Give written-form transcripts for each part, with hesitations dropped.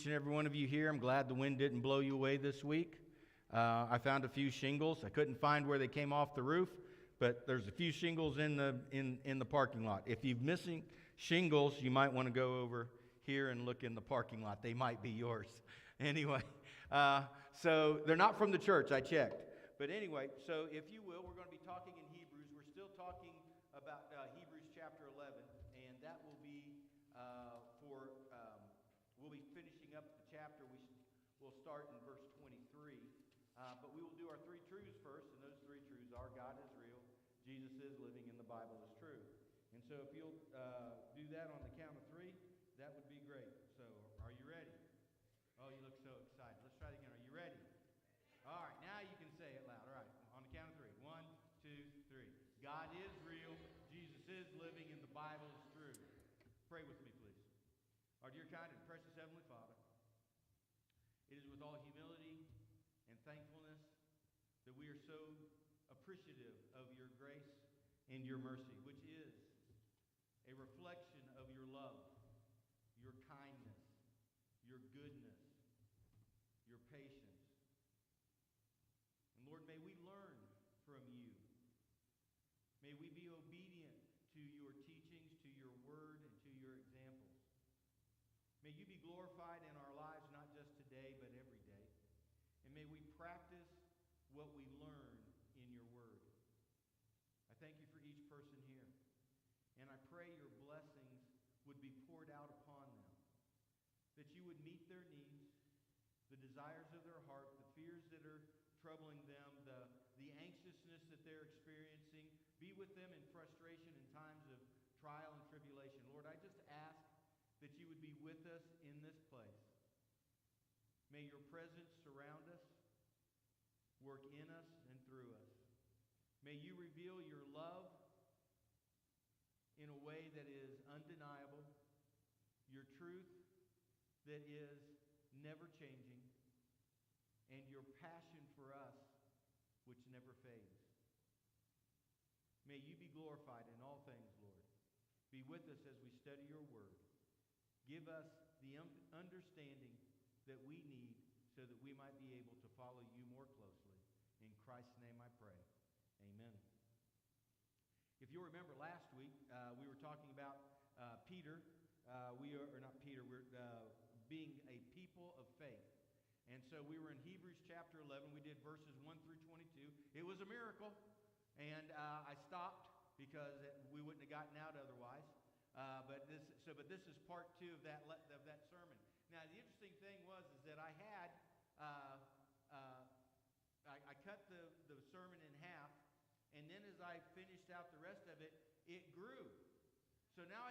each and every one of you here. I'm glad the wind didn't blow you away this week. I found a few shingles. I couldn't find where they came off the roof, but there's a few shingles in the parking lot. If you're missing shingles, you might want to go over here and look in the parking lot. They might be yours. Anyway, so they're not from the church. I checked. But anyway, so if you will, we're going to be talking in Hebrews. We're still talking about Hebrews chapter 11, and that will be we'll be finishing up the chapter. We'll start in verse 23. But we will do our three truths first, and those three truths are God is real, Jesus is living, and the Bible is true. And so if you'll do that on the count of three, that would be great. So are you ready? Oh, you look so excited. Let's try it again. Are you ready? All right, now you can say it loud. All right, on the count of three. 1, 2, 3. God is real, Jesus is living, and the Bible is true. Pray with me, please. Our dear, kind, and precious Heavenly Father, it is with all humility and thankfulness that we are so appreciative of your grace and your mercy, which is a reflection of your love, your kindness, your goodness, your patience. And Lord, may we learn from you. May we be obedient to your teachings, to your word, and to your examples. May you be glorified in our lives, not just today, but every day. And may we practice what we learn in your word. I thank you for each person here. And I pray your blessings would be poured out upon them. That you would meet their needs, the desires of their heart, the fears that are troubling them, the anxiousness that they're experiencing. Be with them in frustration in times of trial and tribulation. Lord, I just ask that you would be with us in this place. May your presence surround us, work in us and through us. May you reveal your love in a way that is undeniable, your truth that is never changing, and your passion for us which never fades. May you be glorified in all things, Lord. Be with us as we study your word. Give us the understanding that we need so that we might be able to follow you more closely. In Christ's name I pray. Amen. If you'll remember last week, we were talking about Peter. We're being a people of faith. And so we were in Hebrews chapter 11. We did verses 1 through 22. It was a miracle. And I stopped because we wouldn't have gotten out otherwise. But this is part 2 of that sermon. Now the interesting thing was that I had I cut the sermon in half, and then as I finished out the rest of it, it grew. So now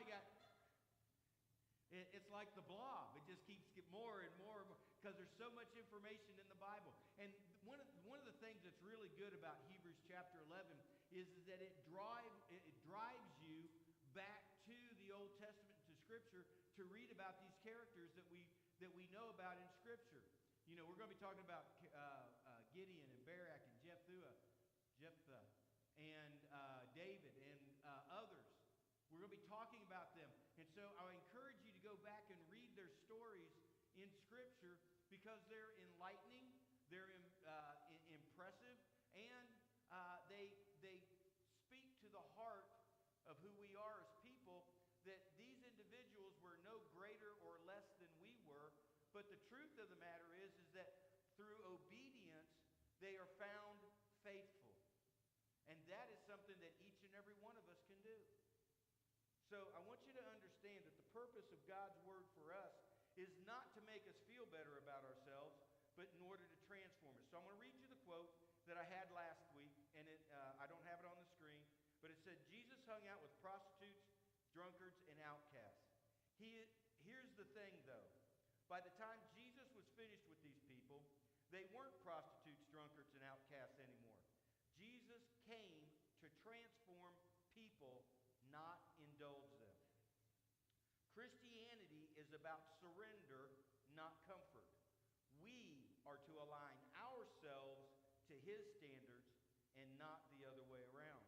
it's like the blob. It just keeps getting more and more because there's so much information in the Bible. And one of the things that's really good about Hebrews chapter 11 is that it drives you back to the Old Testament, to Scripture, to read about these characters that we know about in Scripture. You know, we're going to be talking about Gideon and Barak and Jephthah and David and others. We're going to be talking about them. And so I encourage you to go back and read their stories in Scripture because they're enlightening, they're impressive, and they speak to the heart of who we are as people, that these individuals were no greater or less than we were, but the truth of the matter is that through obedience, they are found faithful. And that is something that each and every one of us can do. So I want you to understand that the purpose of God's word for us is not to make us feel better about ourselves, but in order to transform us. So I'm going to read you the quote that I had last week, and I don't have it on the screen, but it said, Jesus hung out with prostitutes, drunkards, and outcasts. Here's the thing, though. By the time Jesus was finished with these people, they weren't prostitutes, drunkards, and outcasts anymore. Jesus came to transform people, not indulge them. Christianity is about surrender, not comfort. We are to align ourselves to his standards and not the other way around.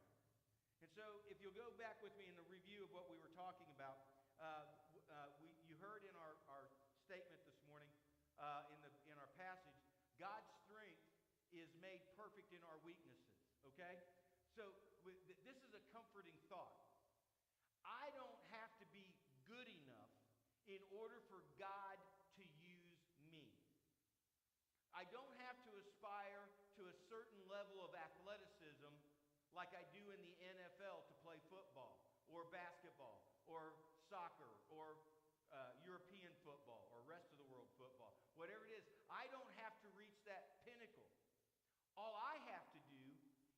And so if you'll go back with me in the review of what we were talking about, you heard in our statement this morning made perfect in our weaknesses, okay? So this is a comforting thought. I don't have to be good enough in order for God to use me. I don't have to aspire to a certain level of athleticism like I do in the NFL to play football or basketball or soccer or European football or rest of the world football. Whatever it is, I don't have to reach that pinnacle. All I have to do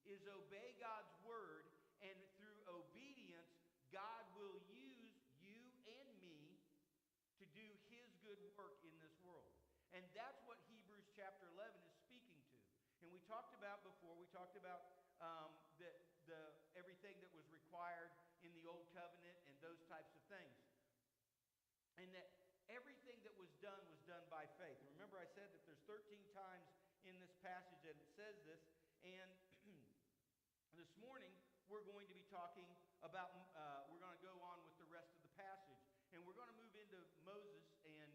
is obey God's word, and through obedience, God will use you and me to do his good work in this world. And that's what Hebrews chapter 11 is speaking to. And we talked about before, we talked about everything that was required in the Old Covenant and those types of things. And that everything that was done by faith. Remember I said that there's 13 times in this passage that it says this. And this morning we're going to be talking about, we're going to go on with the rest of the passage. And we're going to move into Moses and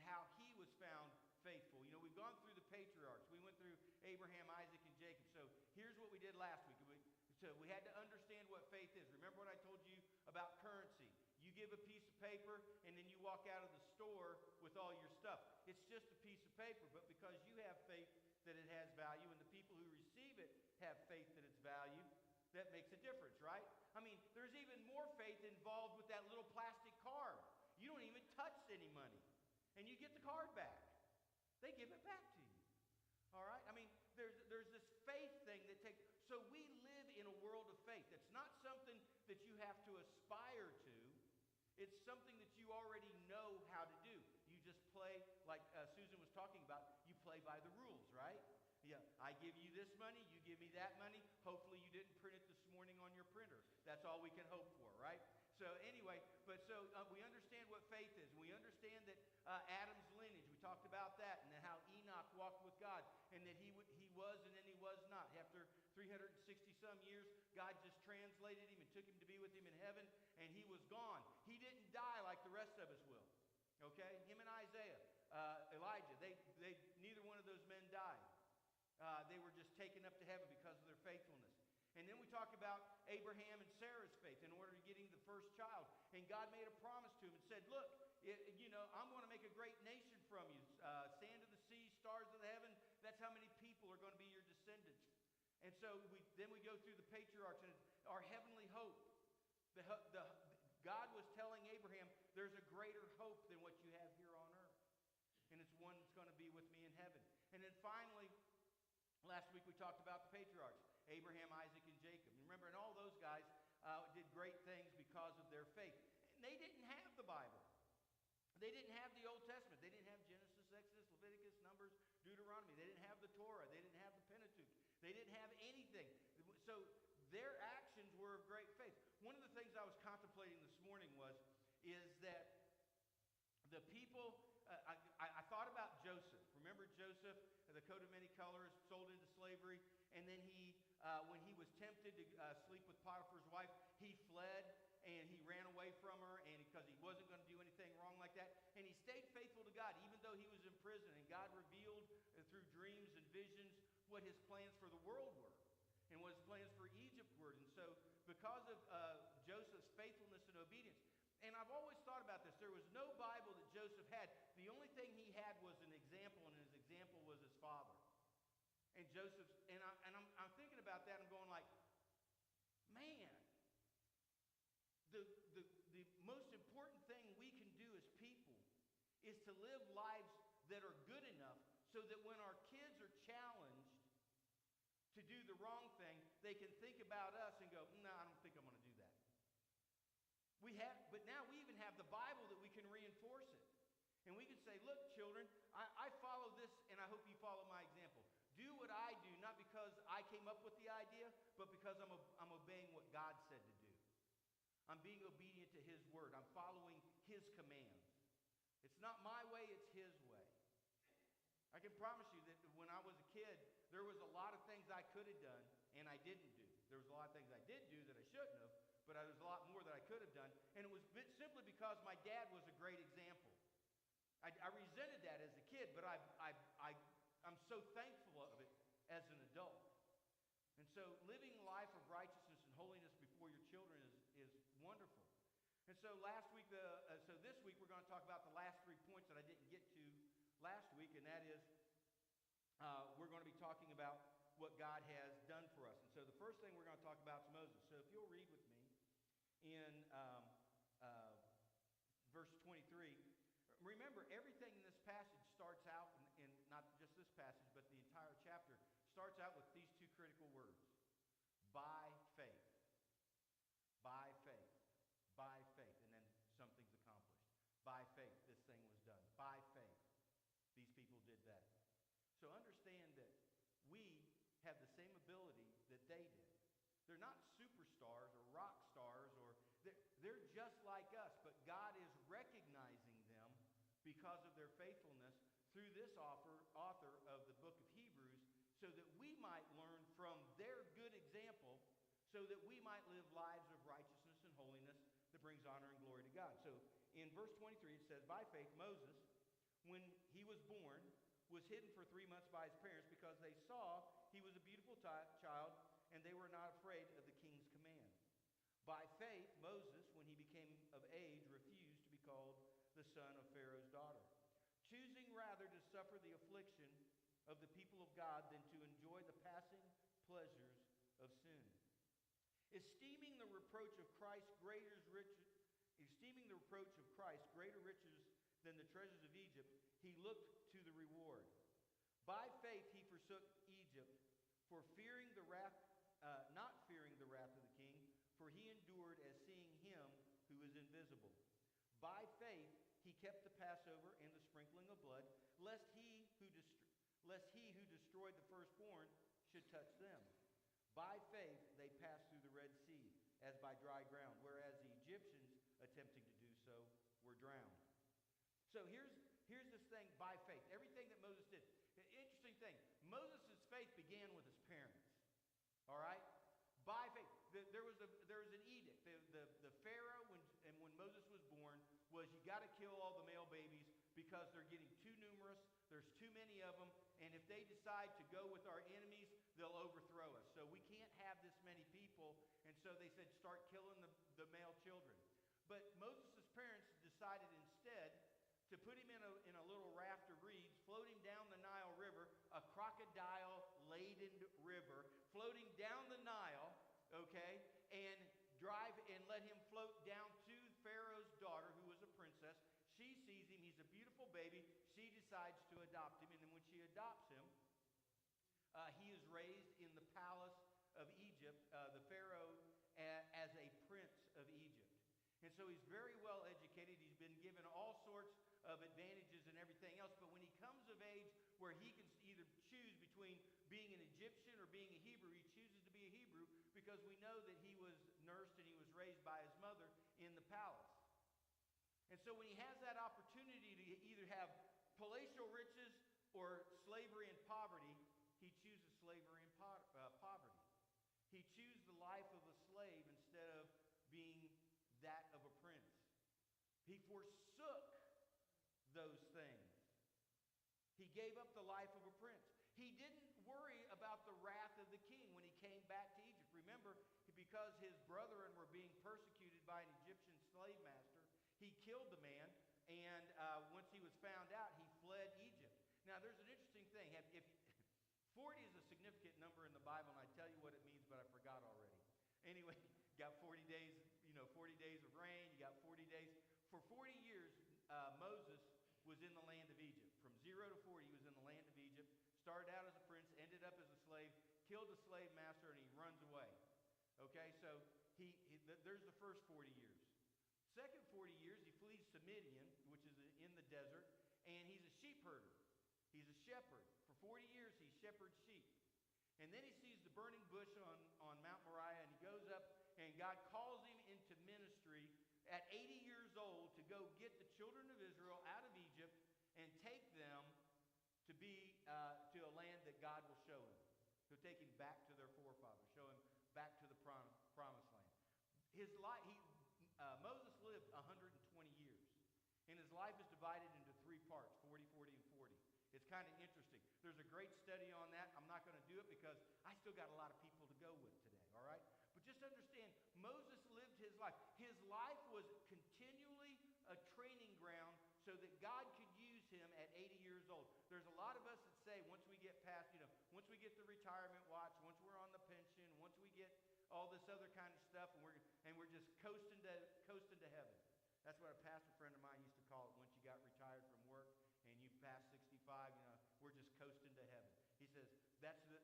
how he was found faithful. You know, we've gone through the patriarchs. We went through Abraham, Isaac, and Jacob. So here's what we did last week. So we had to understand what faith is. Remember what I told you about currency. You give a piece of paper, and then you walk out of the store with all your stuff. It's just a piece of paper, but because you have faith that it has value, and the people who receive it have faith that it's value, that makes a difference, right? I mean, there's even more faith involved with that little plastic card. You don't even touch any money, and you get the card back. They give it back to you. All right? I mean, there's this faith thing that takes... So we live in a world of faith. It's not something that you have to aspire to. It's something that you already know how to do. You just play, like Susan was talking about, you play by the rules, right? Yeah, I give you this money, you give me that money. Hopefully you didn't print it this morning on your printer. That's all we can hope for, right? So anyway, we understand what faith is. We understand that Adam's lineage, we talked about that, and then how Enoch walked with God, and that he was and then he was not. After 360 some years, God just translated him and took him to be with him in heaven, and he was gone. He didn't die like the rest of us will. Okay? Him and Isaiah, Elijah, they neither one of those men died. They were just taken up to heaven because of their faithfulness. And then we talk about Abraham and Sarah's faith in order to getting the first child. And God made a promise to him and said, look, I'm going to make a great nation from you. Sand of the sea, stars of the heaven, that's how many people are going to be your descendants. And so then we go through the patriarchs, and our heavenly hope. God was telling Abraham, there's a greater hope than what you have here on earth. And it's one that's going to be with me in heaven. And then finally, last week we talked about the patriarchs, Abraham, Isaac, and Jacob. And remember, and all those guys did great things because of their faith. And they didn't have the Bible. They didn't have the Old Testament. They didn't have Genesis, Exodus, Leviticus, Numbers, Deuteronomy. They didn't have the Torah. They didn't have the Pentateuch. They didn't have anything. So their actions were of great faith. One of the things I was contemplating this morning is that the people, I thought about Joseph. Remember Joseph, the coat of many colors, sold into slavery, and then when he was tempted to sleep with Potiphar's wife, he fled and he ran away from her, and because he wasn't going to do anything wrong like that, and he stayed faithful to God even though he was in prison, and God revealed through dreams and visions what his plans for the world were and what his plans for Egypt were. And so because of Joseph's faithfulness and obedience, and I've always thought about this, there was no Bible that Joseph had. The only thing he had was an example, and his example was his father. And Joseph's, and I'm thinking about that, I'm going like, man, the most important thing we can do as people is to live lives that are good enough so that when our kids are challenged to do the wrong thing, they can think about us and go, no, I don't think I'm going to do that. But now we even have the Bible that we can reinforce it. And we can say, look, children, I follow this, and I hope you follow my example. Do what I do, not because I came up with the idea, but because I'm obeying what God said to do. I'm being obedient to his word. I'm following his commands. It's not my way, it's his way. I can promise you that when I was a kid, there was a lot of things I could have done and I didn't do. There was a lot of things I did do that I shouldn't have, but there was a lot more that I could have done. And it was simply because my dad was a great example. I resented that as a kid, but I'm so thankful of it as an so living a life of righteousness and holiness before your children is wonderful. And so this week we're going to talk about the last 3 points that I didn't get to last week, and that is we're going to be talking about what God has done for us. And so the first thing we're going to talk about is Moses. So if you'll read with me in verse 23. Remember, everything in this passage starts out, in not just this passage, but the entire chapter, starts out with these 2 critical words. By faith. By faith. By faith. And then something's accomplished. By faith, this thing was done. By faith, these people did that. So understand that we have the same ability that they did. They're not superstars or rock stars, or they're just like us, but God is recognizing them because of their faithfulness through this author of the book of Hebrews, so that we might learn from their good example, so that we might live lives of righteousness and holiness that brings honor and glory to God. So in verse 23 it says, by faith Moses, when he was born, was hidden for 3 months by his parents because they saw he was a beautiful child, and they were not afraid of the king's command. By faith Moses, when he became of age, refused to be called the son of Pharaoh's daughter, choosing rather to suffer the affliction of the people of God than to enjoy the passing pleasures of sin. Esteeming the reproach of Christ greater riches than the treasures of Egypt, he looked to the reward. By faith he forsook Egypt, for not fearing the wrath of the king, for he endured as seeing him who is invisible. By faith he kept the Passover and the sprinkling of blood, lest he who destroyed the firstborn should touch them. By faith they passed through the Red Sea as by dry ground, whereas the Egyptians, attempting to do so, were drowned. So here's this thing by faith. Everything that Moses did. An interesting thing. Moses' faith began with his parents. All right? By faith. There was an edict. The Pharaoh, when Moses was born, was you got to kill all the male babies because they're getting too numerous. There's too many of them. And if they decide to go with our enemies, they'll overthrow us. So we can't have this many people. And so they said, start killing the male children. But Moses' parents decided instead to put him in a little raft of reeds, floating down the Nile River, a crocodile-laden river, floating down the Nile, okay, and let him float down to Pharaoh's daughter, who was a princess. She sees him. He's a beautiful baby. She decides to adopt him. And then when she adopts him, he is raised in the palace of Egypt, the Pharaoh, as a prince of Egypt. And so he's very well educated. He's been given all sorts of advantages and everything else. But when he comes of age where he can either choose between being an Egyptian or being a Hebrew, he chooses to be a Hebrew because we know that he was nursed and he was raised by his mother in the palace. And so when he has that opportunity to either have palatial riches or slavery and poverty, he chooses slavery and poverty. He chooses the life of a slave instead of being that of a prince. He forsook those things. He gave up the life of a prince. He didn't worry about the wrath of the king when he came back to Egypt. Remember, because his brethren were being persecuted by an Egyptian slave master, he killed the man, and once he was found out, he fled Egypt. Now, there's an interesting thing. If 40 is a significant number in the Bible, and I tell you what it means, but I forgot already. Anyway, you got 40 days, 40 days of rain. You got 40 days. For 40 years, Moses was in the land of Egypt. From 0 to 40, he was in the land of Egypt. Started out as a prince, ended up as a slave, killed a slave master, and he runs away. Okay, so there's the first 40 years. Second 40 years, he flees to Midian, which is in the desert, and he's a sheep herder. He's a shepherd. For 40 years, he shepherds sheep. And then he sees the burning bush on Mount Moriah, and he goes up, and God calls him into ministry at 80 years old to go get the children of Israel out of Egypt and take them to a land that God will show him. He'll take him back to their forefathers, show him back to the promised land. His life, Moses lived 120 years, and his life is divided into 3 parts, 40, 40, and 40. It's kind of interesting. There's a great study on that. I'm not going to do it because I still got a lot of people to go with today, all right? But just understand, Moses lived his life. His life was continually a training ground so that God could use him at 80 years old. There's a lot of us that say once we get past, once we get the retirement watch, once we're on the pension, once we get all this other kind of stuff, and we're just coasting to heaven. That's what a pastor friend of mine used to call it. Once you got retired from work and you passed 65, we're just coasting to heaven. He says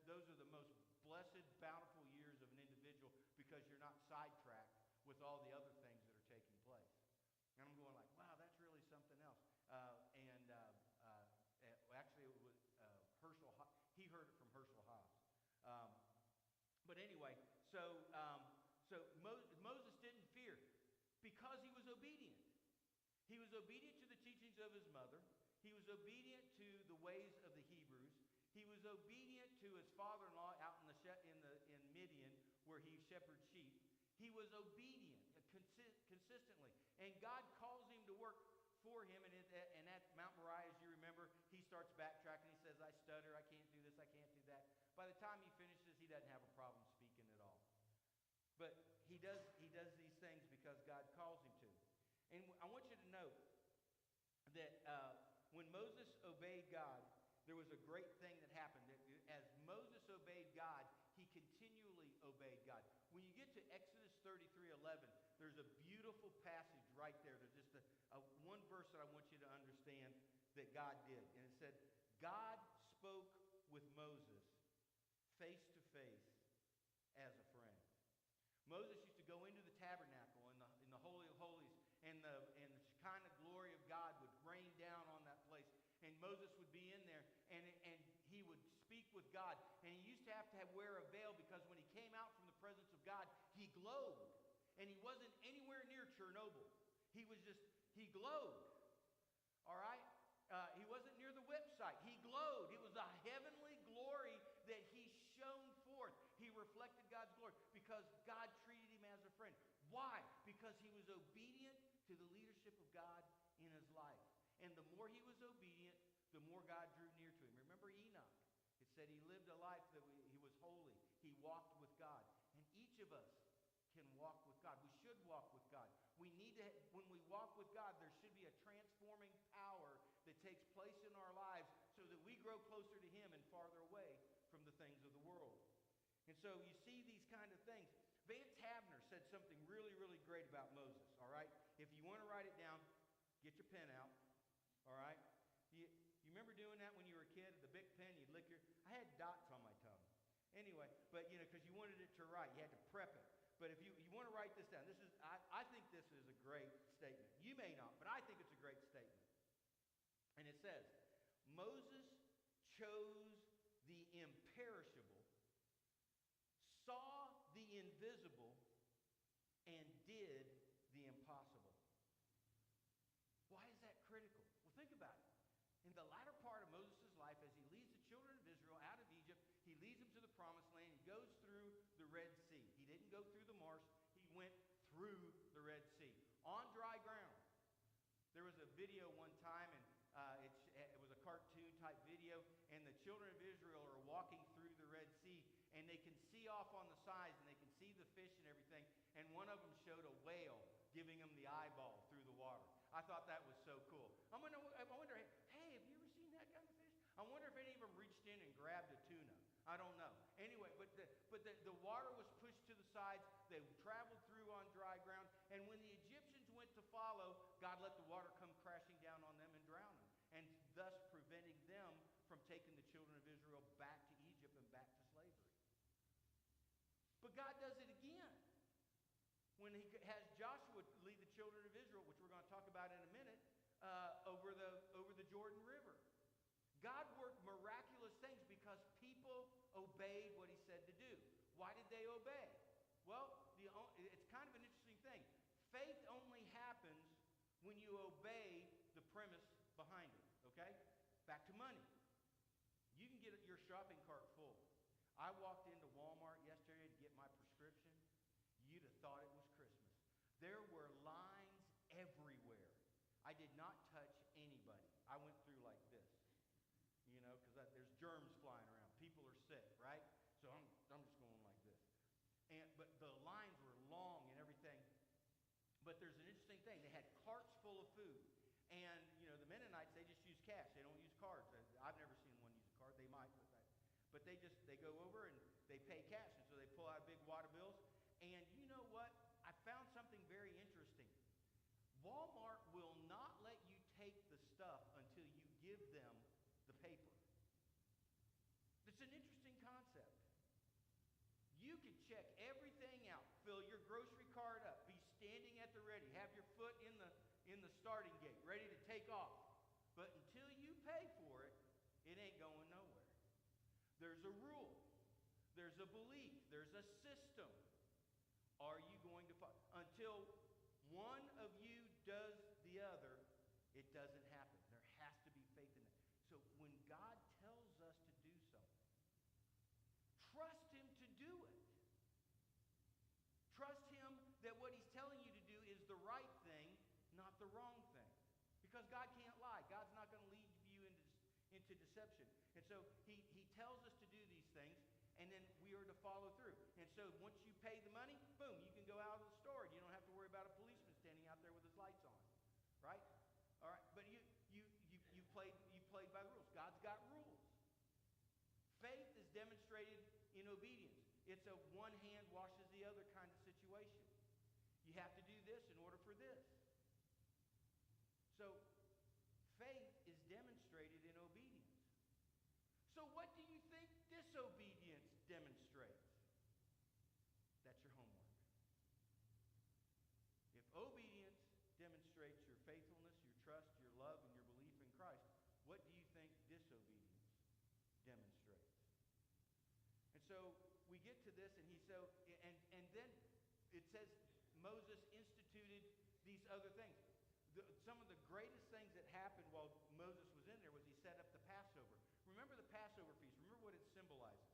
those are the most blessed, bountiful years of an individual because you're not sidetracked with all the other things that are taking place. And I'm going like, wow, that's really something else. Actually, it was Herschel. He heard it from Herschel Hobbs. But anyway, so Moses didn't fear because he was obedient. He was obedient to the teachings of his mother. He was obedient to the ways of the Hebrews. He was obedient to his father-in-law out in Midian, where he shepherded sheep. He was obedient consistently, and God calls him to work for him. And at Mount Moriah, as you remember, he starts backtracking. He says, "I stutter. I can't do this. I can't do that." By the time he finishes, he doesn't have a problem speaking at all. But he does these things because God calls him to. And I want you to note that when Moses obeyed God, there was a great thing that happened. As Moses obeyed God, he continually obeyed God. When you get to Exodus 33:11, there's a beautiful passage right there. There's just one verse that I want you to understand that God did. And it said, God spoke with Moses face to face as a friend. Moses used to go into the tabernacle in the Holy of Holies, and the Shekinah glory of God would rain down on that place. And Moses would be in there, and he would speak with God. And he used to have wear a veil because when he came out from the presence of God, he glowed. And he wasn't anywhere near Chernobyl. He glowed. All right? He wasn't near the whip site. He glowed. It was a heavenly glory that he shone forth. He reflected God's glory because God treated him as a friend. Why? Because he was obedient to the leadership of God in his life. And the more he was obedient, the more God drew near to him. Remember Enoch? It said he lived a life that he was holy. He walked with God. And each of us can walk with God. We should walk with God. We need to, when we walk with God, there should be a transforming power that takes place in our lives so that we grow closer to him and farther away from the things of the world. And so you see these kind of things. Vance Havner said something really, really great about Moses, all right? If you want to write it down, get your pen out, all right? You remember doing that when you were a kid? The big pen, you'd lick your... I had dots on my tongue. Anyway, but, because you wanted it to write. You had to prep it. But if you want to write this down, I think this is a great statement. You may not, but I think it's a great statement. And it says, Moses chose the imperishable, saw the invisible, and did the impossible. Why is that critical? Well, think about it. In the latter part of Moses' life, as he leads the children of Israel out of Egypt, he leads them to the promised land. He goes through the Red Sea. He didn't go through the marsh. He went through the Red Sea on dry ground. There was a video one time, and it was a cartoon type video, and the children of Israel are walking through the Red Sea, and they can see off on the sides, and they can see the fish and everything, and one of them showed a whale giving them the eyeball through the water. I thought that was so cool. I wonder, hey, have you ever seen that kind of fish? I wonder if any of them reached in and grabbed a tuna. I don't know. Anyway, but the water was pushed to the sides. They traveled through on dry ground, and when the Egyptians went to follow, God let the water come crashing down on them and drown them, and thus preventing them from taking the children of Israel back to Egypt and back to slavery. But God does it again. When he has Joshua lead the children of Israel, which we're going to talk about in a minute, over the Jordan River. God worked miraculous things because people obeyed what he said to do. Why did they obey? Well, it's kind of an interesting thing. Faith only happens when you obey the premise behind it, okay? Back to money. You can get your shopping cart full. I walked into Walmart yesterday to get my prescription. You'd have thought it was Christmas. There were lines everywhere. I did not touch anybody. I went through like this, because there's germs flying around. People are sick, right? So I'm just going like this. the lines were long and everything. But there's an interesting thing. They had carts full of food. And, the Mennonites, they just use cash. They don't use cards. I've never seen one use a card. They might, but they go over and they pay cash. And so they pull out big wad of bills. And you know what? I found something very interesting. Walmart will not let you take the stuff until you give them the paper. It's an interesting concept. You can check everything out, fill your grocery cart up, be standing at the ready, have your foot in the starting gate, ready to take off. But until you pay for it, it ain't going nowhere. There's a rule. There's a belief. There's a system. Are you going to follow? Until one of you does the other, it doesn't happen. There has to be faith in it. So when God tells us to do something, trust Him to do it. Trust Him that what He's telling you to do is the right thing, not the wrong thing. Because God can't lie. God's not going to lead you into deception. And so He tells us to do these things, and then we are to follow through. And so once you pay the money, boom, you can go out of the store. You don't have to worry about a policeman standing out there with his lights on. Right? All right. But you played by the rules. God's got rules. Faith is demonstrated in obedience. It's a one hand washes the other kind of situation. You have to do this in order for this. So faith is demonstrated in obedience. So what do you think disobedience demonstrates? That's your homework. If obedience demonstrates your faithfulness, your trust, your love, and your belief in Christ, what do you think disobedience demonstrates? And so we get to this, and then it says Moses instituted these other things. Some of the greatest things that happened while Moses was in there was he set up the Passover. Remember the Passover feast. Remember what it symbolizes.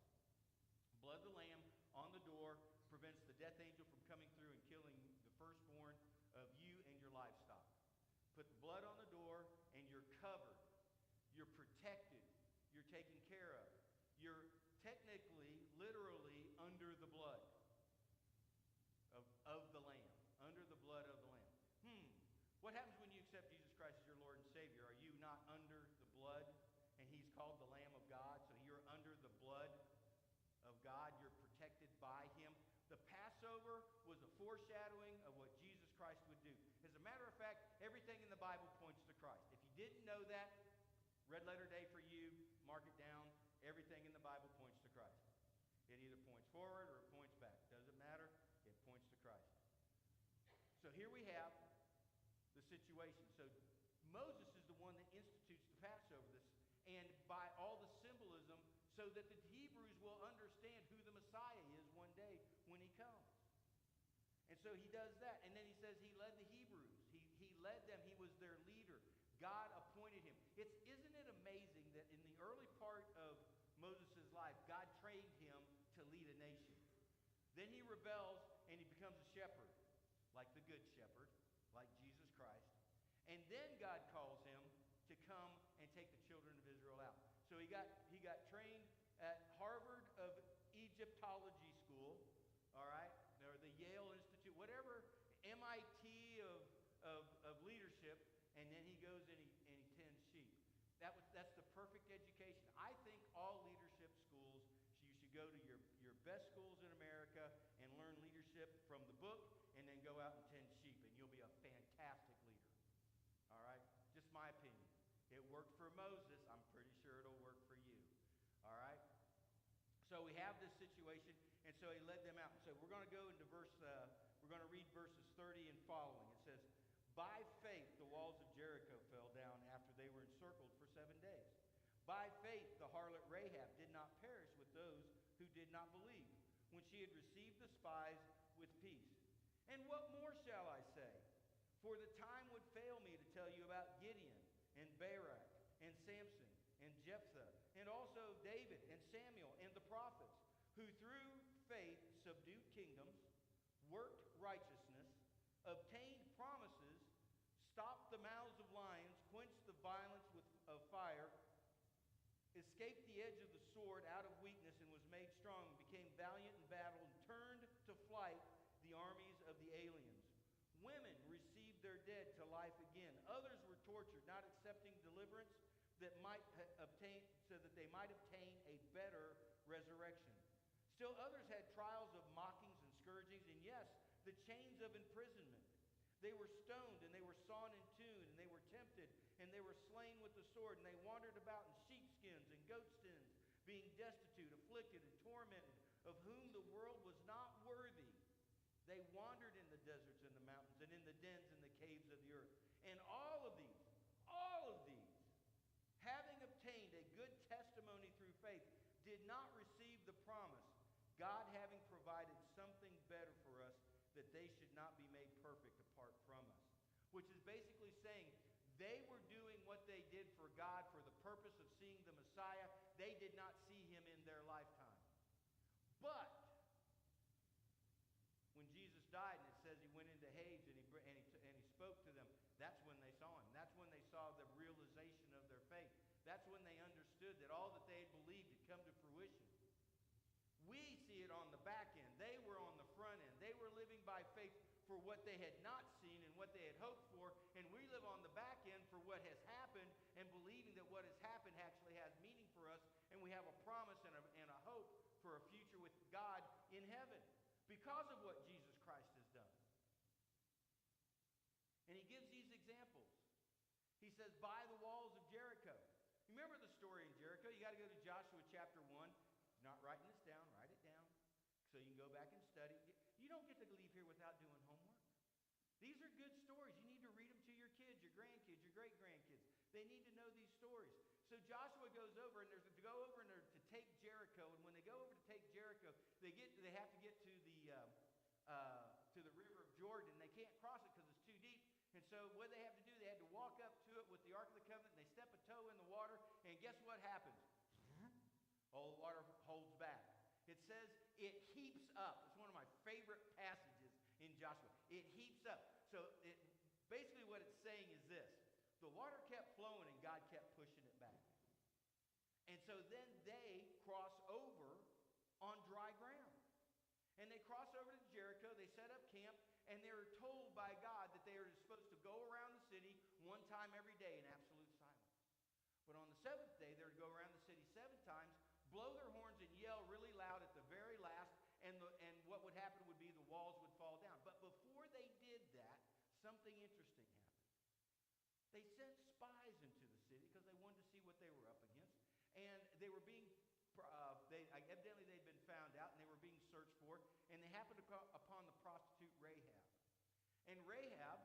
Blood of the lamb on the door prevents the death angel from coming through and killing the firstborn of you and your livestock. Put the blood on the door, and you're covered. You're protected. You're taken care of. You're technically, literally, under the blood of the lamb. Under the blood of the lamb. What happens when you accept Jesus Christ as your Lord and Savior? Are you not under the blood? And He's called the Lamb of God. So you're under the blood of God. You're protected by Him. The Passover was a foreshadowing of what Jesus Christ would do. As a matter of fact, everything in the Bible points to Christ. If you didn't know that, red letter day for you, mark it down. Everything in the Bible points to Christ. It either points forward or it points back. Doesn't matter. It points to Christ. So here we have the situation. So Moses is the one that institutes the Passover, and by all the symbolism, so that the Hebrews will understand who the Messiah is one day when He comes. And so He does that. And then He says He led the Hebrews. He led them. He was their leader. God appointed him. Isn't it amazing that in the early part of Moses' life, God trained him to lead a nation. Then he rebels and he becomes a shepherd, like the good shepherd, like Jesus Christ. And then God calls him to come and take the children of Israel out. So he got trained at Harvard of Egyptology School, all right, or the Yale Institute, whatever, MIT of leadership, and then he goes and he tends sheep. That's the perfect education. I think all leadership schools, you should go to your best schools in America and learn leadership from the book, and then go out and tend sheep, and you'll be a fantastic leader. All right? Just my opinion. It worked for Moses. I'm pretty sure it'll work for you. All right? So we have this situation, and so he led them out. So we're going to go into we're going to read verses 30 and following. It says, "By faith the walls of Jericho fell down after they were encircled for 7 days. By faith the harlot Rahab did not perish with those who did not believe, when she had received the spies with peace. And what more shall I say? For the time would fail me to tell you about Gideon and Barak and Samson and Jephthah, and also David and Samuel and the prophets, who through faith subdued kingdoms, worked righteousness, obtained promises, stopped the mouths of lions, quenched the violence of fire, escaped the edge of the sword out of weakness, and was made strong, became valiant in battle, and turned to flight that might obtain, so that they might obtain a better resurrection. Still others had trials of mockings and scourgings, and yes, the chains of imprisonment. They were stoned, and they were sawn in two, and they were tempted, and they were slain with the sword, and they wandered about in sheepskins and goatskins, being destitute, afflicted, and tormented, of whom the world was not worthy. They wandered in the deserts and the mountains, and in the dens and the caves of the earth. And all of these, having obtained a good testimony through faith, did not receive the promise, God having provided something better for us, that they should not be made perfect apart from us. Which is basically saying they were doing what they did for God for the purpose of seeing the Messiah. They did not see him in their lifetime. But when Jesus died, and it says he went into Hades and he spoke to them, that's when they saw him. That's when they saw the realization of their faith. That's when they understood that all that they had believed had come to fruition. We see it on the back end. They were on the front end. They were living by faith for what they had not seen and what they had hoped for, and we live on the back end for what has happened and believing that what has happened actually has meaning for us, and we have a promise and a hope for a future with God in heaven because of what Jesus Christ has done. And he gives these examples. He says, by the walls of Jericho. You remember the story in Jericho? You got to go to Joshua chapter 1. If you're not writing this down, write it down so you can go back and study. You don't get to leave here without doing homework. These are good stories. You need to read them to your kids, your grandkids, your great-grandkids. They need to know these stories. So Joshua goes over, and there's to go over and to take Jericho. And when they go over to take Jericho, they have to get to the river of Jordan. They can't cross it because it's too deep. And so what they have to do, they had to walk up to it with the Ark of the Covenant, and they step a toe in the water, and guess what happens? All the water holds back. It says it heaps up. It's one of my favorite passages in Joshua. It heaps up. So basically what it's saying is this. The water kept flowing, and God kept pushing it back. And so then they cross over on dry ground. And they cross over to Jericho. They set up camp. And they were told by God that they are supposed to go around the city one time every day in absolute silence. But on the seventh day, they were to go around the city 7 times, blow their horns, and yell really loud at the very last, and what would happen would be the walls would fall down. But before they did that, something interesting happened. They sent spies into the city because they wanted to see what they were up against. And they were being evidently they'd been found out, and they were being searched for, and they happened upon the prostitute Rahab. And Rahab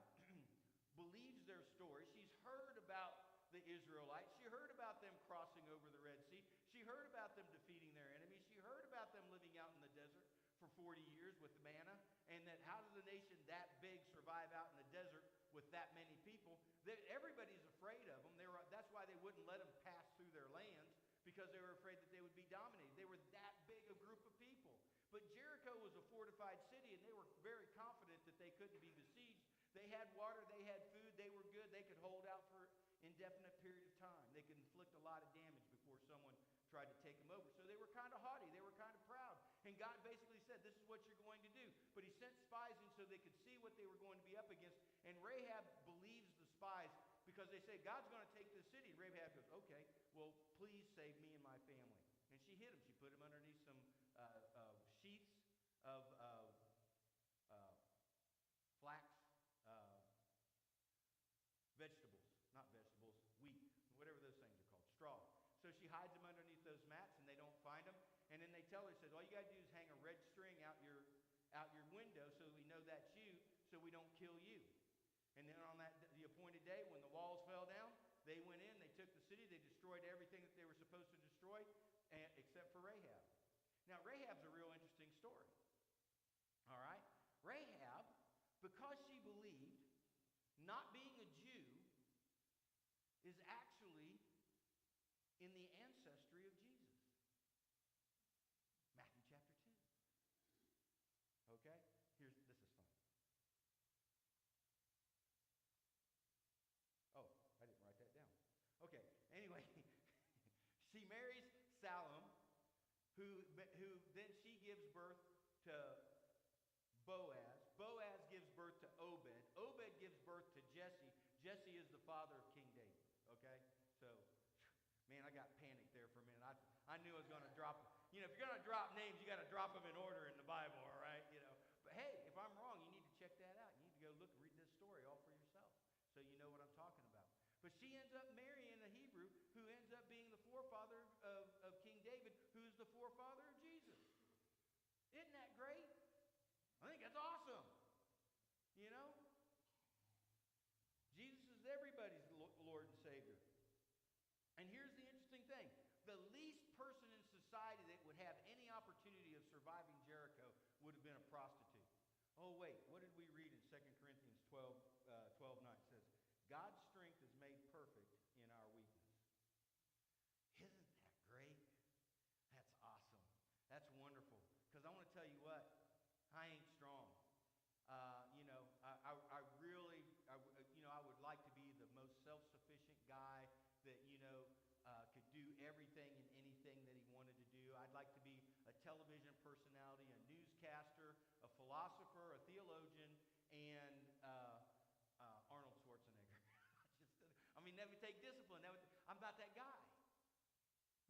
believes their story. She's heard about the Israelites. She heard about them crossing over the Red Sea. She heard about them defeating their enemies. She heard about them living out in the desert for 40 years with manna, and that how does a nation that big survive out in the desert with that many people? Everybody's afraid of them. That's why they wouldn't let them pass through their lands, because they were afraid that they would be dominated. They were that big a group of people. But Jericho was a fortified city, and they were very confident that they couldn't be besieged. They had water, they had food, they were good. They could hold out for an indefinite period of time. They could inflict a lot of damage before someone tried to take them over. So they were kind of haughty. They were kind of proud. And God basically said, this is what you're going to do. But he sent spies in so they could see what they were going to be up against. And Rahab believes the spies because they say, God's going to take this city. And Rahab goes, okay, well, please save me and my family. And she hid him. She put him underneath some sheets of flax, wheat, whatever those things are called, straw. So she hides him underneath those mats, and they don't find him. And then they tell her, says, all you got to do is hang a red string out your window so we know that's you, so we don't kill you. And then on the appointed day, when the walls fell down, they went in, they took the city, they destroyed everything that they were supposed to destroy, except for Rahab. Now, Rahab's a real interesting story. All right? Rahab, because she believed, not being a Jew, is actually in the ancestry of Jesus. Matthew chapter 2. Okay? This is fun. Oh, I didn't write that down. Okay, anyway, she marries Salem, who then she gives birth to Boaz. Boaz gives birth to Obed. Obed gives birth to Jesse. Jesse is the father of King David. Okay? So, I knew I was going to drop. You know, if you're going to drop names, you got to drop them in order in the Bible, all right? You know. But hey, if I'm wrong, you need to check that out. You need to go look, read this story all for yourself, so you know what I'm talking about. But she ends up marrying a Hebrew who ends up being the forefather of King David, who's the forefather of Jesus. Isn't that great? I think that's awesome. You know? Jesus is everybody's Lord and Savior. And here's the interesting thing. The least person in society that would have any opportunity of surviving Jericho would have been a prostitute. Oh, wait, what did we read in 2 Corinthians 12:9? It says, God's strength is made perfect in our weakness. Isn't that great? That's awesome. That's wonderful. Because I want to tell you what, I ain't strong. I really, I would like to be the most self-sufficient guy that, could do everything and anything that he wanted to do. I'd like to be a television personality, a newscaster, a philosopher, a theologian, and Arnold Schwarzenegger. That would take discipline. I'm not that guy.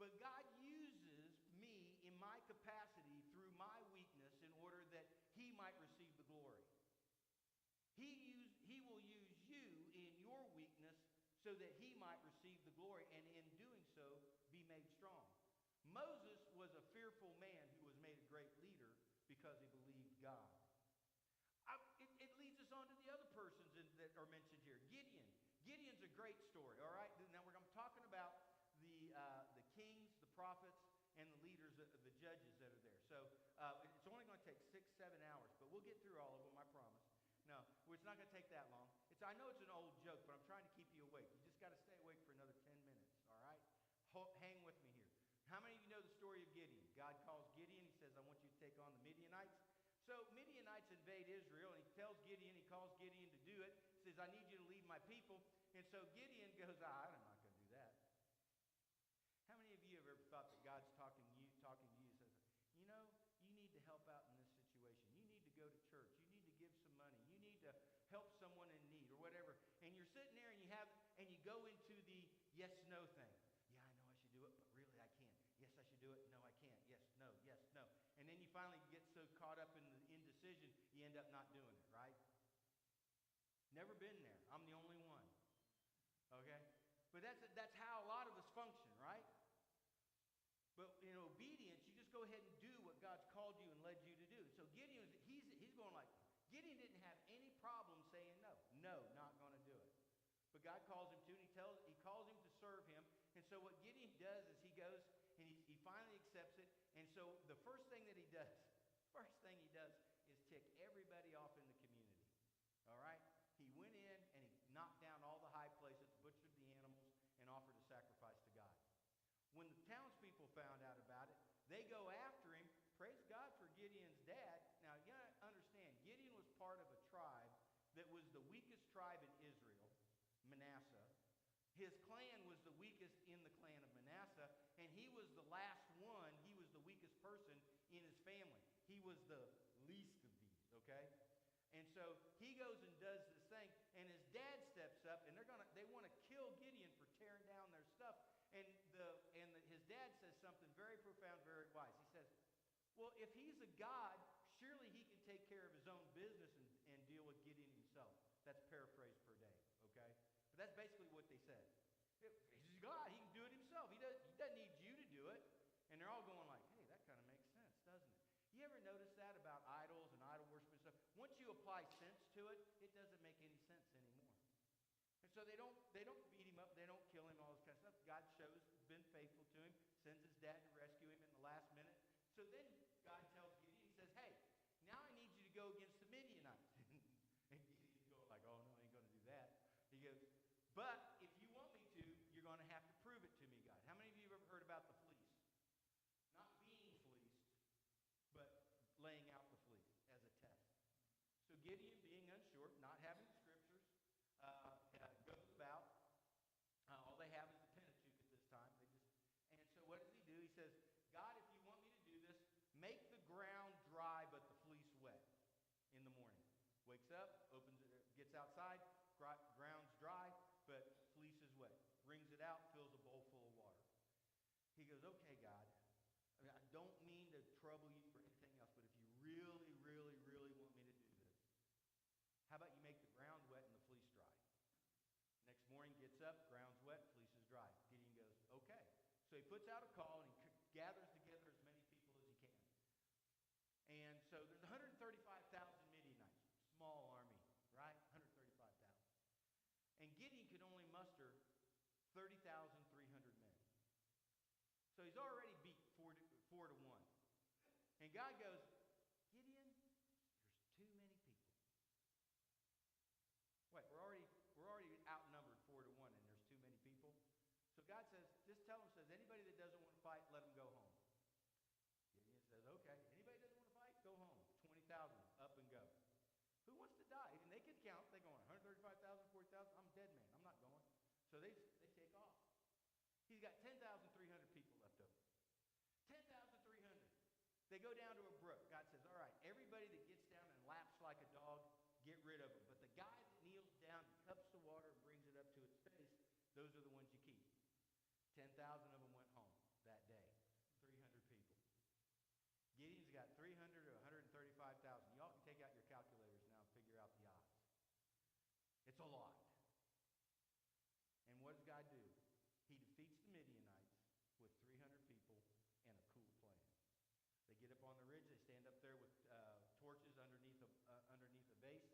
But God uses me in my capacity through my weakness in order that he might receive the glory. He will use you in your weakness so that he might receive the glory, and in doing so, be made strong. Moses was a fearful man who was made a great leader because he believed God. It leads us on to the other persons that are mentioned here. Gideon. Gideon's a great story, all right? Now we're talking about the kings, the prophets, and the leaders, the judges that are there. So it's only going to take 6-7 hours, but we'll get through all of them, I promise. No, it's not going to take that long. I know it's an old joke, but I'm trying to keep you awake. You just got to stay awake for another 10 minutes, all right? Hang with me here. How many of you know the story of Gideon? God calls Gideon. He says, I want you to take on the Midianites. So Midianites invade Israel, and he calls Gideon to do it. He says, I need you to lead my people. And so Gideon goes, I'm not going to do that. How many of you have ever thought that God's talking to you, says, you need to help out in this situation. You need to go to church. You need to give some money. You need to help someone in need or whatever. And you're sitting there and you go into the yes-no thing. Yeah, I know I should do it, but really I can't. Yes, I should do it. No, I can't. Yes, no, yes, no. And then you finally get so caught up in the indecision, you end up not doing it, right? Never been there. I'm the only one. Okay? But that's how a lot of us function, right? But in obedience, you just go ahead and do what God's called you and led you to do. So Gideon, he's going like, Gideon didn't have any problem saying no. No, not going to do it. But God calls him to, and he calls him to serve him. And so what Gideon does is he goes and he finally accepts it. And so the first thing he does is tick everybody off in the community. All right? He went in and he knocked down all the high places, butchered the animals, and offered a sacrifice to God. When the townspeople found out about it, they go after him. Praise God for Gideon's dad. Now, you got to understand, Gideon was part of a tribe that was the weakest tribe in Israel, Manasseh. His clan was the weakest in the clan of Manasseh, and he was the last one. He was the weakest person in his family. He was the least of these, okay? And so he goes and does this thing, and his dad steps up, and they want to kill Gideon for tearing down their stuff. And his dad says something very profound, very wise. He says, well, if he's a god, surely he can take care of his own business and deal with Gideon himself. That's paraphrased per day, okay? But that's basically what they said. If he's a god, he can do it himself. He doesn't need you to do it. And they're all going like, hey, that kind of makes sense, doesn't it? You ever notice that about idols and idol worship and stuff? Once you apply sense to it, it doesn't make any sense anymore. And so they don't beat him up, they don't kill him, all this kind of stuff. God shows, been faithful to him, sends his dad to rescue him in the last minute. So then God tells Gideon, he says, hey, now I need you to go against the Midianites. And Gideon's going like, oh no, I ain't going to do that. He goes, but if you want me to, you're going to have to prove it to me, God. How many of you have ever heard about the fleece? Not being fleeced, but laying out the fleece as a test. So Gideon, being unsure, not having scriptures, goes about. All they have is the Pentateuch at this time. And so what does he do? He says, God, if you want me to do this, make the ground dry but the fleece wet in the morning. Wakes up, gets outside, ground's dry, but fleece is wet. Wrings it out, fills a bowl full of water. He goes, okay, God, trouble you for anything else, but if you really, really, really want me to do this, how about you make the ground wet and the fleece dry? Next morning, gets up, ground's wet, fleece is dry. Gideon goes, okay. So he puts out a call and he gathers together as many people as he can. And so there's 135,000 Midianites, small army, right? 135,000. And Gideon could only muster 30,300 men. So he's already beat 4 to 1. And God goes, Gideon, there's too many people. Wait, we're already outnumbered 4 to 1, and there's too many people. So God says, just tell him, says, anybody that doesn't want to fight, let him go home. Gideon says, okay, anybody that doesn't want to fight, go home. 20,000, up and go. Who wants to die? And they could count. They're going 135,000, 40,000. I'm a dead man. I'm not going. So they take off. He's got 10,300 people left over. 10,300. They go down to a brook. God says, all right, everybody that gets down and laps like a dog, get rid of them. But the guy that kneels down and cups the water and brings it up to its face, those are the ones you keep. 10,000 of them went home that day. 300 people. Gideon's got 300 to 135,000. Y'all can take out your calculators now and figure out the odds. It's a lot. And what does God do? He defeats the Midianites with 300 people and a cool plan. They get up on the ridge. They stand up there with torches underneath a base.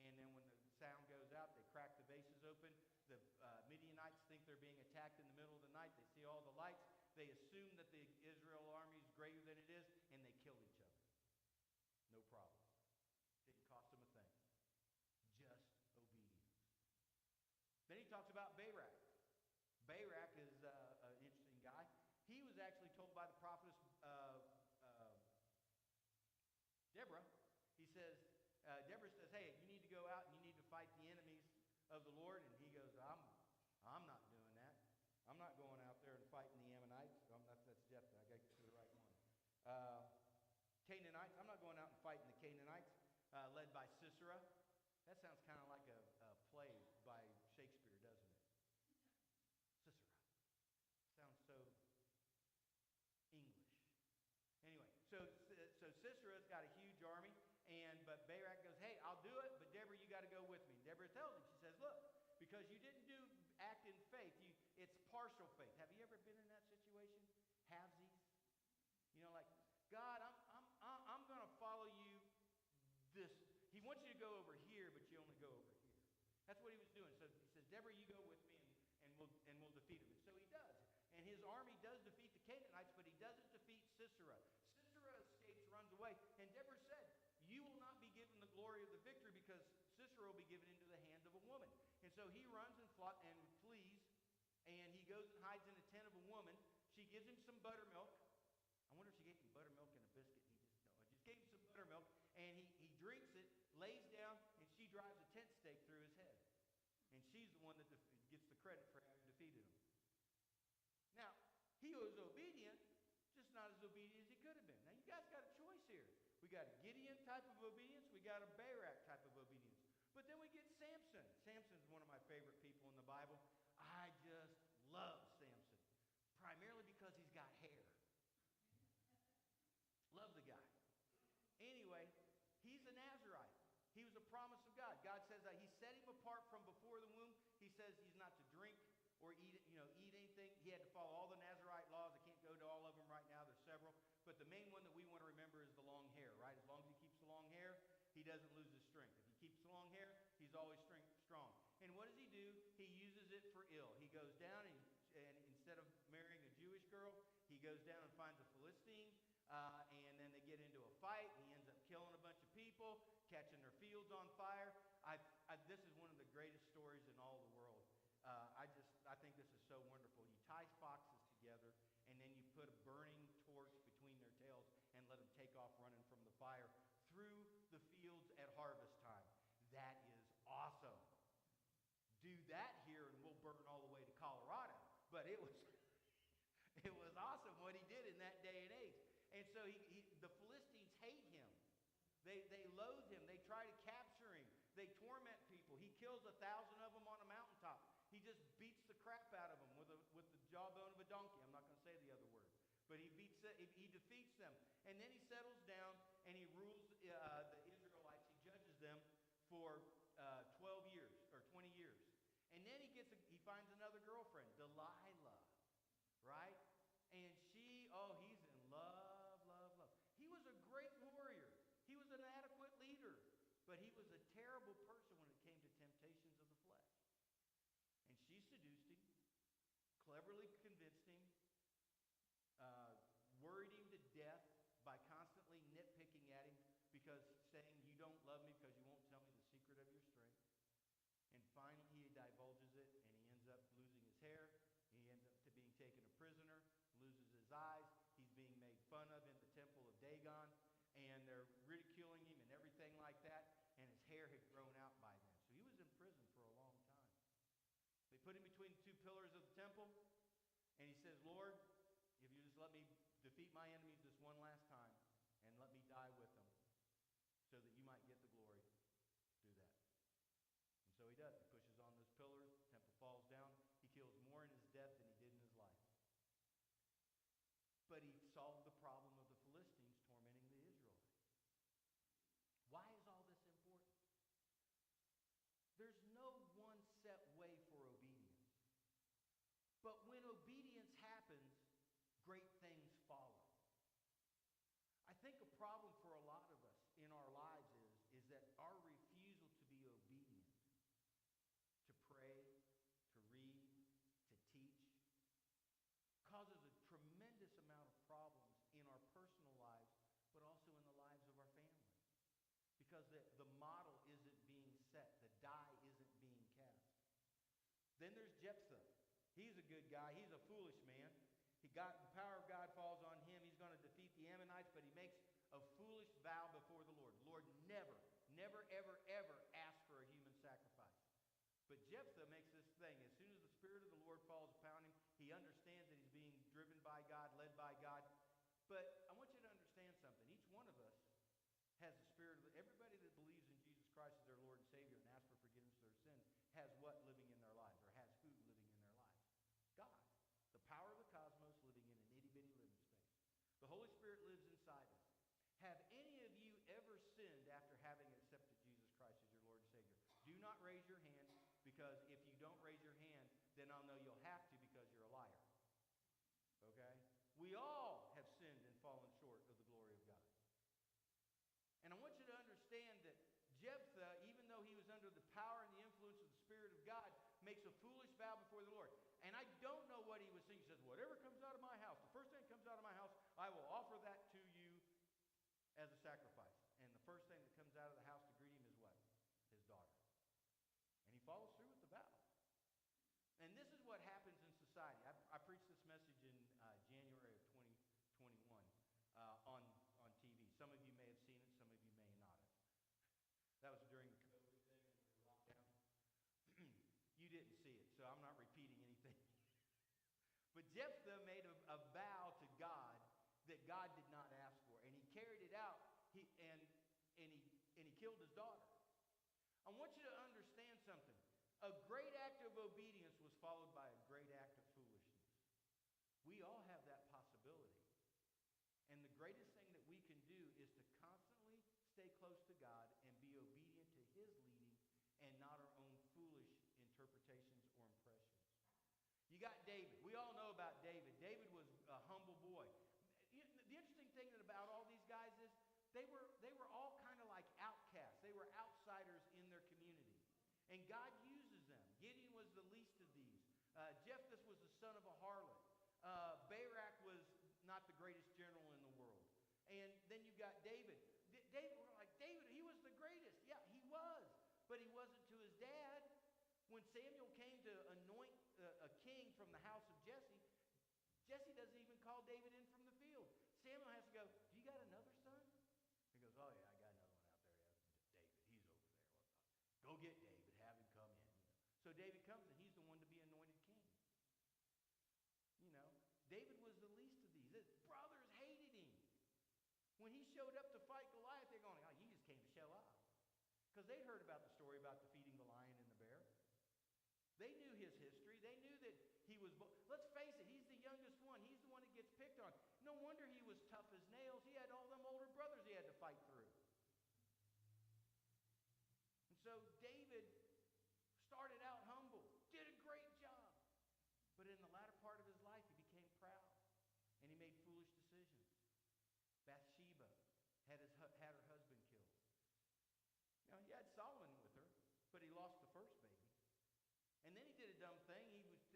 And then when the sound goes out, they crack the bases open. The Midianites think they're being attacked in the middle of the night. They see all the lights. They assume that the Israel army is greater than it is, and they kill each other. No problem. Didn't cost them a thing. Just obedience. Then he talks about Barak. Barak is an interesting guy. He was actually told by the prophetess Deborah. He says, Deborah says, hey, you need to go out and you need to fight the enemies of the Lord. And he goes, I'm not doing that. I'm not going out there and fighting the Ammonites. That's Jephthah. I got to get to the right one. Canaanites. I'm not going out and fighting the Canaanites, led by Sisera. That sounds kind of like a play by Shakespeare, doesn't it? Sisera. Sounds so English. Anyway, so Sisera's got a huge army, but Barak goes, hey, I'll do it, but Deborah, you got to go with me. And Deborah tells him, she says, look, because you didn't act in faith, it's partial faith. Have you ever been in that situation? Halvesies? You know, like, God, I'm going to follow you this. He wants you to go over here, but you only go over here. That's what he was doing. So he says, Deborah, you go with me, and we'll defeat him. And so he does. And his army does defeat the Canaanites, but he doesn't defeat Sisera. Sisera escapes, runs away. And Deborah said, you will not be given the glory of the victory because Sisera will be given into the hand of a woman. And so he runs and flees, and he goes and hides in a tent of a woman. She gives him some buttermilk. I wonder if she gave him buttermilk and a biscuit. I just gave him some buttermilk, and he drinks it, lays down, and she drives a tent stake through his head. And she's the one that gets the credit for having defeated him. Now, he was obedient, just not as obedient as he could have been. Now, you guys got a choice here. We got a Gideon type of obedience. We got a Barak type of obedience. But then we get Samson. Samson's one of my favorite people in the Bible. I just love Samson, primarily because he's got hair. Love the guy. Anyway, he's a Nazirite. He was a promise of God. God says that he set him apart from before the womb. He says he's not to drink or eat anything. He had to follow all the Nazirite laws. I can't go to all of them right now. There's several. But the main one that we want to remember is the long hair, right? As long as he keeps the long hair, he doesn't lose his strength. If he keeps the long hair, he's always strong. And what does he do? He uses it for ill. He goes down and instead of marrying a Jewish girl, he goes down and finds a Philistine. And then they get into a fight. He ends up killing a bunch of people, catching their fields on fire. This is one of the greatest stories in all the world. I think this is so wonderful. You tie foxes together, and then you put a burning torch between their tails and let them take off running from the fire through the fields at harvest time. That is awesome. Do that here, and we'll burn all the way to Colorado. But it was awesome what he did in that day and age. And so the Philistines hate him. They loathe him. They try to capture him. They torment people. He kills 1,000 of them on a mountaintop. He just beats the crap out of them with the jawbone of a donkey. I'm not going to say the other word. But he beats he defeats them. And then he settles down and he rules the Israelites. He judges them for 12 years or 20 years. And then he finds another girlfriend, Delilah, right? And he's in love, love, love. He was a great warrior. He was an adequate leader. But he was a terrible person when it came to temptations of the flesh. And she seduced him, cleverly convinced him, worried him to death by constantly nitpicking at him because saying, you don't love me because you won't tell me the secret of your strength. And finally he divulges it and he ends up losing his hair. He ends up being taken a prisoner, loses his eyes. He's being made fun of in the temple of Dagon. And they're ridiculing him and everything like that. And his hair had grown out by then. So he was in prison for a long time. They put him between the two pillars of the temple. And he says, Lord, if you just let me defeat my enemies this one last time and let me die with them so that you might get the glory, do that. And so he does. He pushes on those pillars. The temple falls down. He kills more in his death than he did in his life. But he solved the problem of the Philistines tormenting the Israelites. Why is all this important? There's no one set way for obedience. But when obedience happens, great things follow. I think a problem for a lot of us in our lives is that our refusal to be obedient, to pray, to read, to teach, causes a tremendous amount of problems in our personal lives, but also in the lives of our family. Because the model isn't being set. The die isn't being cast. Then there's Jephthah. He's a good guy. He's a foolish man. The power of God falls on him. He's going to defeat the Ammonites, but he makes a foolish vow before the Lord. Lord, never, never, ever, ever ask for a human sacrifice. But Jephthah makes this thing. As soon as the Spirit of the Lord falls upon him, he understands that he's being driven by God, led by God. But I want you to understand something. Each one of us has the Spirit of everybody that believes in Jesus Christ as their Lord and Savior and asks for forgiveness of their sin has what living in their lives, or has who living in their lives? God. The power of the cosmos living in an itty-bitty living space. The Holy Spirit lives inside us. Have any of you ever sinned after having accepted Jesus Christ as your Lord and Savior? Do not raise your hand, because if you don't raise your hand, then I'll know you'll have to because you're a liar. Okay? We all have sinned and fallen short of the glory of God. And I want you to understand that Jephthah, even though he was under the power and the influence of the Spirit of God, makes a foolish vow before the Lord. And I don't know what he was thinking. He says, whatever comes out of my house, the first thing that comes out of my house, I will offer that to you as a sacrifice. And the first thing that comes out of the house to greet him is what? His daughter. And he follows through with the vow. And this is what happens in society. I preached this message in January of 2021 on TV. Some of you may have seen it. Some of you may not have. That was during the COVID thing when we were locked down. You didn't see it, so I'm not repeating anything. But Jephthah made a vow to God that God did not ask for, and he carried it out. He killed his daughter. I want you to understand something. A great act of obedience was followed by a great act of foolishness. We all have that possibility. And the greatest thing that we can do is to constantly stay close to God and be obedient to his leading and not our own foolish interpretations or impressions. You got David. We all know about David. David was a humble boy. The interesting thing about all these guys is they were all kind of like outcasts. They were outsiders in their community. And God uses them. Gideon was the least of these. Jephthah was the son of a harlot. Barak was not the greatest general in the world. And then you got David. David, we're like, David, he was the greatest. Yeah, he was. But he wasn't to his dad. When Samuel came to anoint a king from the house of Jesse, Jesse doesn't even call David in from the field. Samuel has to go, do you got another son? He goes, oh yeah, I got another one out there. David, he's over there. Go get David, have him come in. So David comes and he's the one to be anointed king. David was the least of these. His brothers hated him. When he showed up to fight Goliath, they're going, oh, he just came to show off. Because they'd heard about the story about defeating the lion and the bear. They knew his history. They knew that he was, let's face it, he's the youngest one. He's the one that gets picked on. No wonder he tough as nails. He had all them older brothers he had to fight through. And so David started out humble, did a great job. But in the latter part of his life, he became proud. And he made foolish decisions. Bathsheba had her husband killed. Now, he had Solomon with her, but he lost the first baby. And then he did a dumb thing.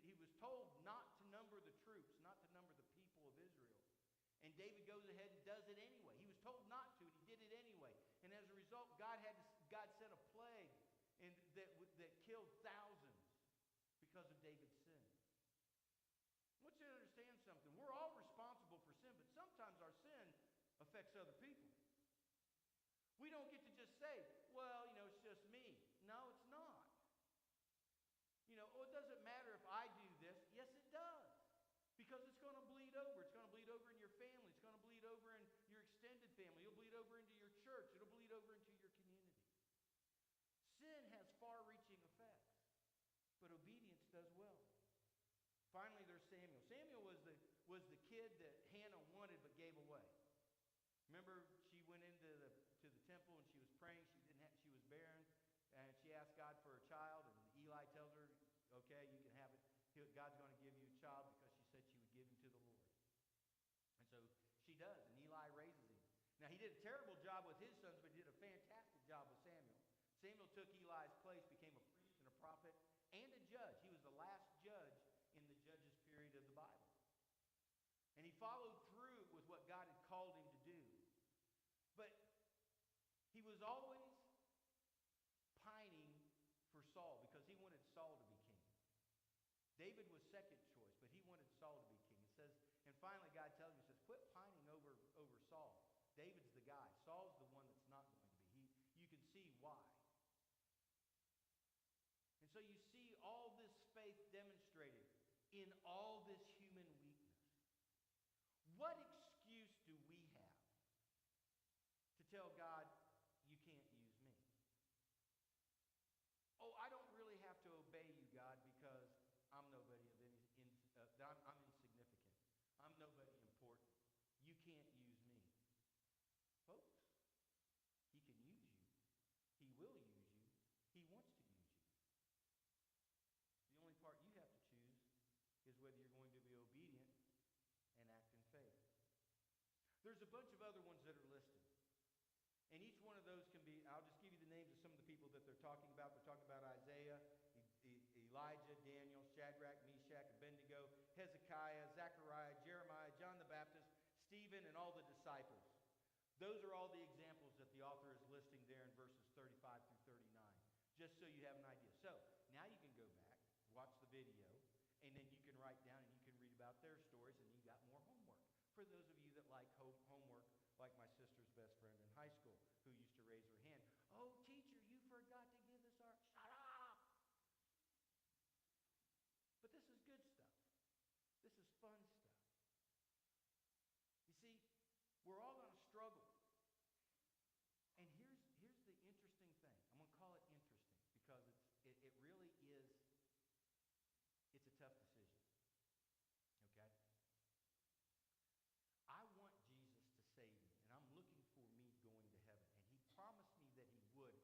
He was told not to number the troops, not to number the people of Israel. And David goes ahead and does it anyway. He was told not to, and he did it anyway. And as a result, God sent a plague that killed thousands because of David's sin. I want you to understand something. We're all responsible for sin, but sometimes our sin affects other people. We don't get to just say, well, it's just me. No, it's not. Oh, it doesn't matter if I do this. Yes, it does. Because it's going to bleed over. It's going to bleed over in your family. It's going to bleed over in your extended family. It'll bleed over into your church. It'll bleed over into your community. Sin has far-reaching effects, but obedience does well. Finally, there's Samuel. Samuel was the kid that Hannah wanted but gave away. Remember, she went into the temple and she was praying. She was barren, and she asked God for a child. And Eli tells her, "Okay, you can have it. God's going to give you a child," because she said she would give him to the Lord. And so she does, and Eli raises him. Now, he did a terrible job with his sons, but he did a fantastic job with Samuel. Samuel took Eli's place, became a priest and a prophet and a judge. He was the last judge in the judges period of the Bible. And he followed through with what God had called him to do. But he was always pining for Saul because he wanted Saul to be king. David was second choice, but he wanted Saul to be king. It says, and finally God tells him, he says, quit pining over Saul. David's the guy. Saul's the one that's not going to be. You can see why. And so you see all this faith demonstrated in all this human weakness. What excuse do we have to tell God, you can't use me? Oh, I don't really have to obey you, God, because I'm nobody of any, I'm insignificant. I'm nobody important. You can't use me. Folks, he can use you. He will use you. He wants to use you. The only part you have to choose is whether you're going to be obedient and act in faith. There's a bunch of other ones that are listed. And each one of those can be, I'll just give you the names of some of the people that they're talking about. They're talking about Isaiah, Elijah, Daniel, Shadrach, Meshach, Abednego, Hezekiah, Zechariah, Jeremiah, John the Baptist, Stephen, and all the disciples. Those are all the examples that the author is listing there in verses 35 through 39, just so you have an idea. So now you can go back, watch the video, and then you can write down and you can read about their stories, and you got more homework. For those of you that like homework, like my sister's best friend in high school, who used to raise her hand. Oh, teacher, you forgot to give us our... Shut up! But this is good stuff. This is fun stuff. You see, we're all going to struggle. And here's the interesting thing. I'm going to call it interesting because it really is, it's a tough decision. Okay? I want Jesus to save me, and I'm looking for me going to heaven. And he promised me that he would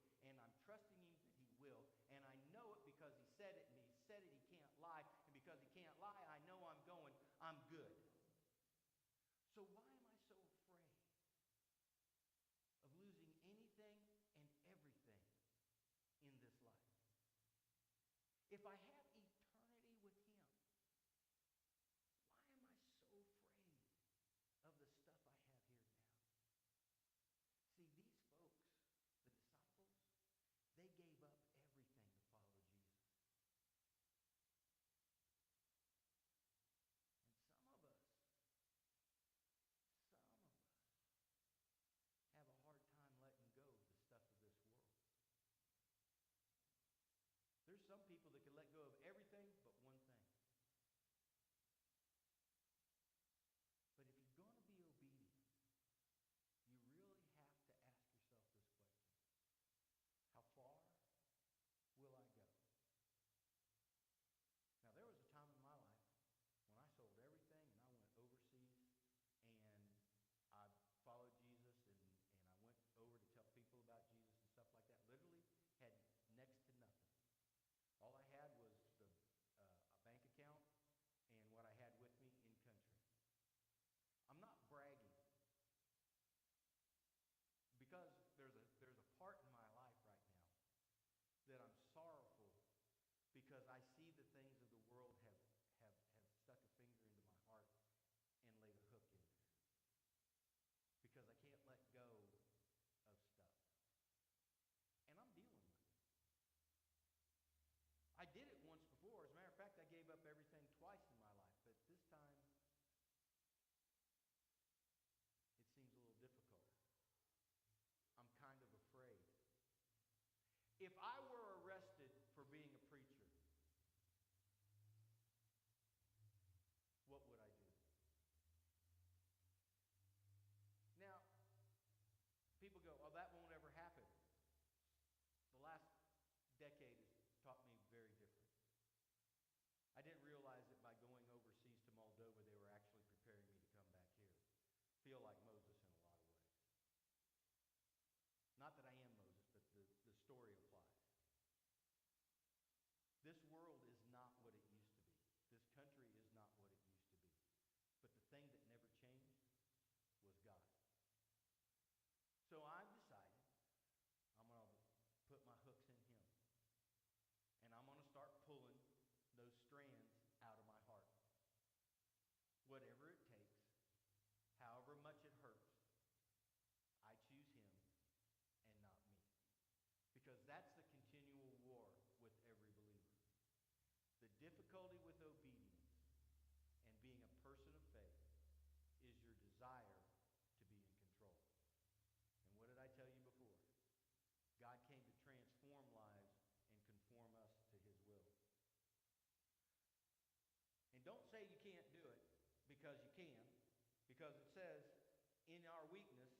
weakness,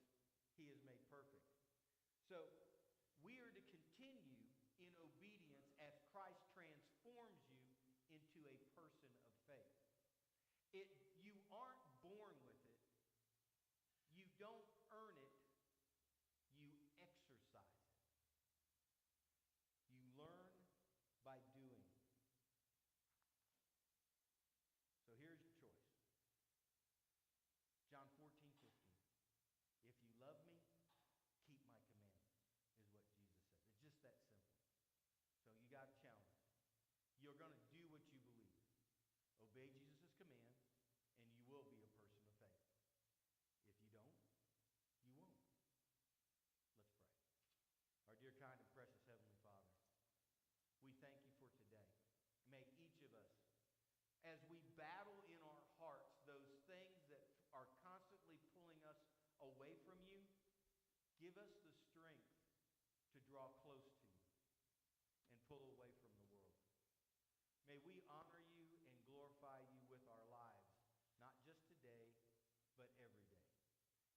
he is made perfect. So we are to continue in obedience as Christ transforms you into a person of faith. You aren't born with it. You don't earn it. You exercise it. You learn by doing. So here's your choice. John 14:15. If you love me, keep my commandments, is what Jesus said. It's just that simple. So you got a challenge. You're going to do what you believe. Obey Jesus' command, and you will be a person of faith. If you don't, you won't. Let's pray. Our dear, kind, and precious Heavenly Father, we thank you for today. May each of us, as we battle in our hearts those things that are constantly pulling us away from you, give us the strength to draw close to you and pull away from the world. May we honor you and glorify you with our lives, not just today, but every day.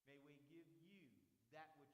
May we give you that which